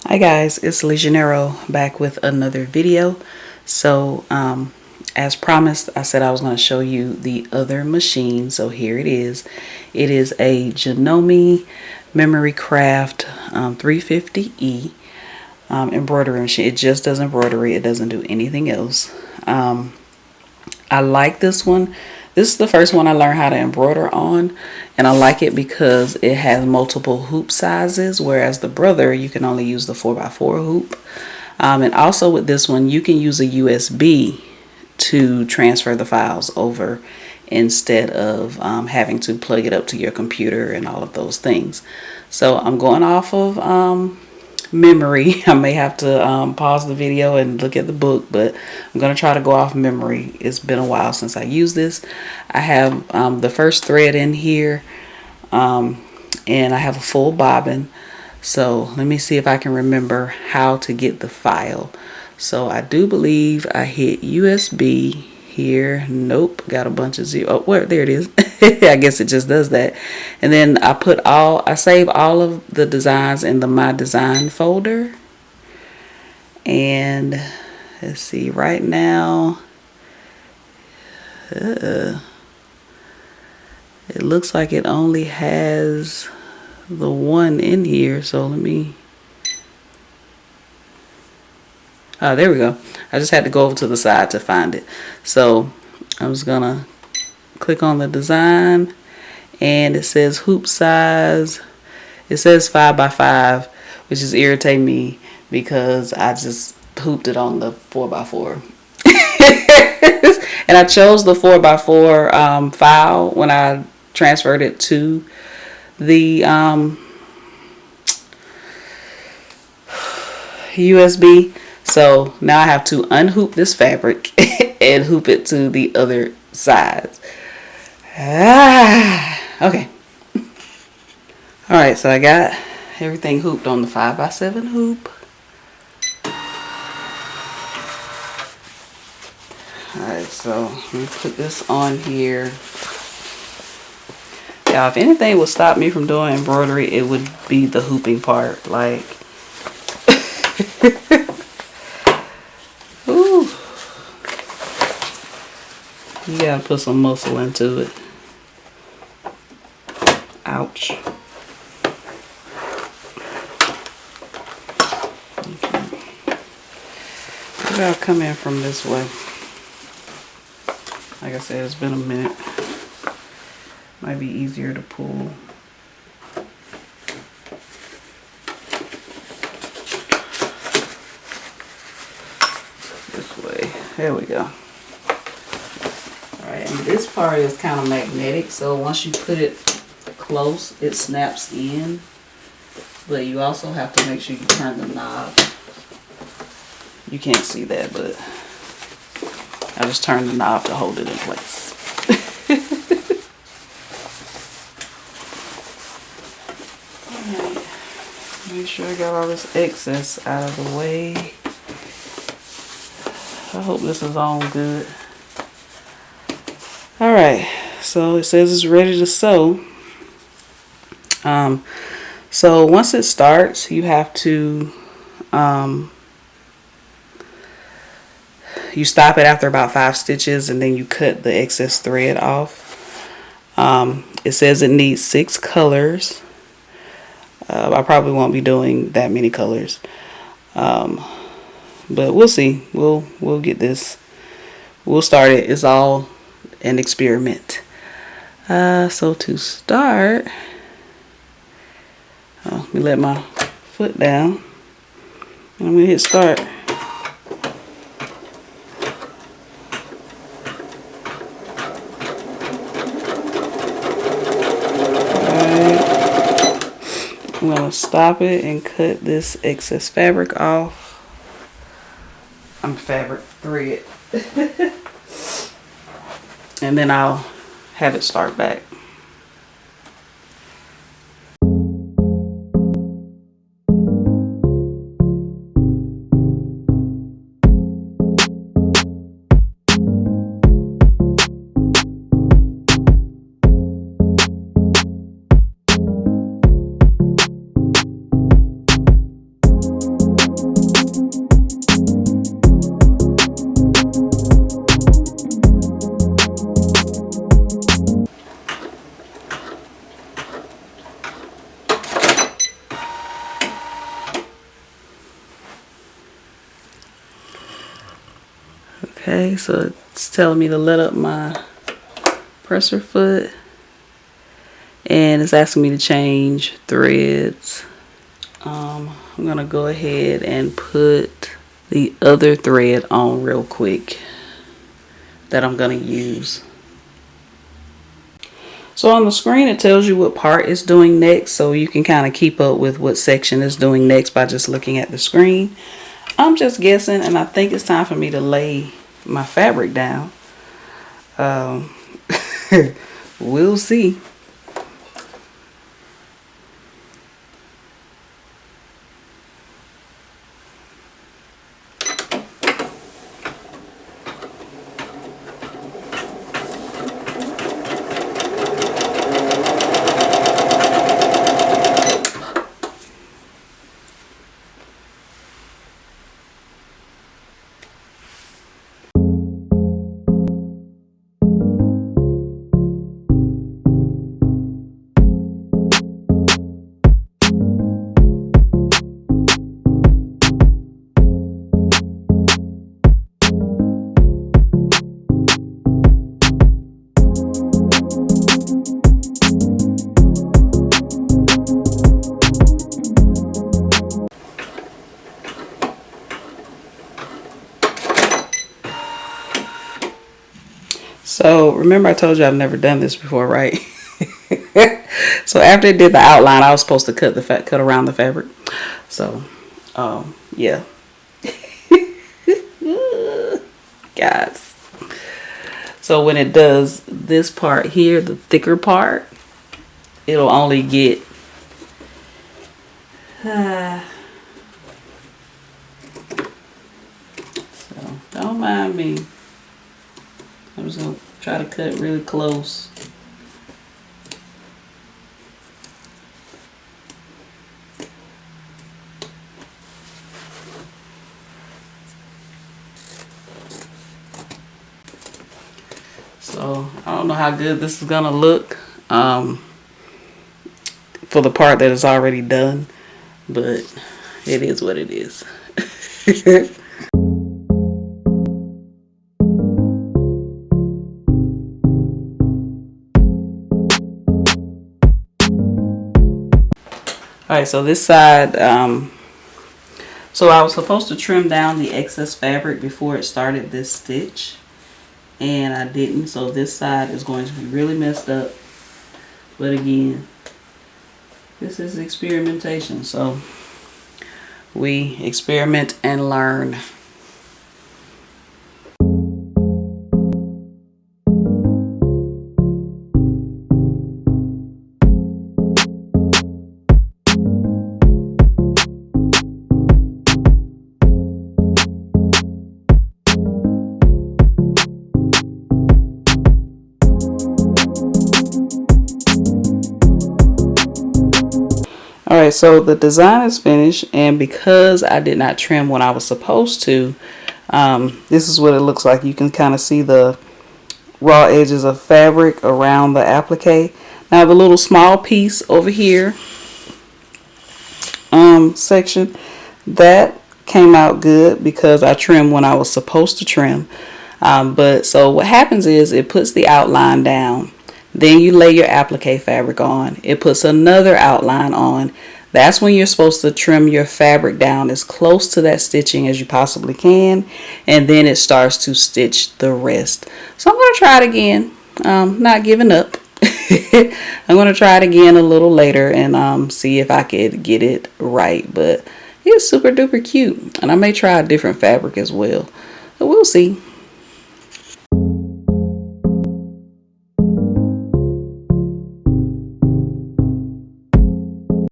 Hi guys, it's LeJanaro back with another video. So as promised, I said I was going to show you the other machine. So here it is. It is a Janome Memory Craft 350E embroidery machine. It just does embroidery. It doesn't do anything else. I like this one. This is the first one I learned how to embroider on, and I like it because it has multiple hoop sizes, whereas the brother, you can only use the 4x4 hoop. And also with this one, you can use a USB to transfer the files over instead of having to plug it up to your computer and all of those things. So I'm going off of memory. I may have to pause the video and look at the book, but I'm going to try to go off memory. It's been a while since I used this. I have the first thread in here, and I have a full bobbin. So let me see if I can remember how to get the file. So I do believe I hit USB here. Nope, got a bunch of zero. Oh, where? There it is. I guess it just does that. And then I save all of the designs in the My Design folder. And let's see, right now, it looks like it only has the one in here. So let me, there we go. I just had to go over to the side to find it. So I'm just gonna click on the design, and it says hoop size. It says 5x5, which is irritating me because I just hooped it on the 4x4. And I chose the 4x4 file when I transferred it to the USB. So now I have to unhoop this fabric and hoop it to the other sides. Okay. Alright, so I got everything hooped on the 5x7 hoop. Alright, so let me put this on here. Now, if anything would stop me from doing embroidery, it would be the hooping part. Like, ooh, you gotta put some muscle into it. Ouch. Maybe I'll come in from this way. Like I said, it's been a minute. Might be easier to pull. This way. There we go. Alright, and this part is kind of magnetic, so once you put it close, it snaps in. But you also have to make sure you turn the knob. You can't see that, but I just turn the knob to hold it in place. Alright, make sure I got all this excess out of the way. I hope this is on good. Alright, so it says it's ready to sew. So once it starts, you have to you stop it after about 5 stitches, and then you cut the excess thread off. It says it needs 6 colors. I probably won't be doing that many colors, but we'll see. We'll get this. We'll start it. It's all an experiment. So to start, let me let my foot down. I'm gonna hit start. I'm going to stop it and cut this excess fabric off. Fabric thread. And then I'll have it start back. Okay, so it's telling me to let up my presser foot, and it's asking me to change threads. I'm gonna go ahead and put the other thread on real quick that I'm gonna use. So on the screen it tells you what part it's doing next, so you can kind of keep up with what section it's doing next by just looking at the screen. I'm just guessing, and I think it's time for me to lay my fabric down. We'll see. So remember I told you I've never done this before, right? So after I did the outline, I was supposed to cut around the fabric. So yeah. Guys. So when it does this part here, the thicker part, it'll only get so don't mind me. I'm just gonna try to cut really close. So I don't know how good this is gonna look for the part that is already done, but it is what it is. Alright, so this side, so I was supposed to trim down the excess fabric before it started this stitch, and I didn't, so this side is going to be really messed up. But again, this is experimentation, so we experiment and learn. Alright, so the design is finished, and because I did not trim when I was supposed to, this is what it looks like. You can kind of see the raw edges of fabric around the applique. Now the little small piece over here section, that came out good because I trimmed when I was supposed to trim. But so what happens is it puts the outline down. Then you lay your applique fabric on. It puts another outline on. That's when you're supposed to trim your fabric down as close to that stitching as you possibly can. And then it starts to stitch the rest. So I'm going to try it again. Not giving up. I'm going to try it again a little later and see if I could get it right. But it's super duper cute. And I may try a different fabric as well. So we'll see.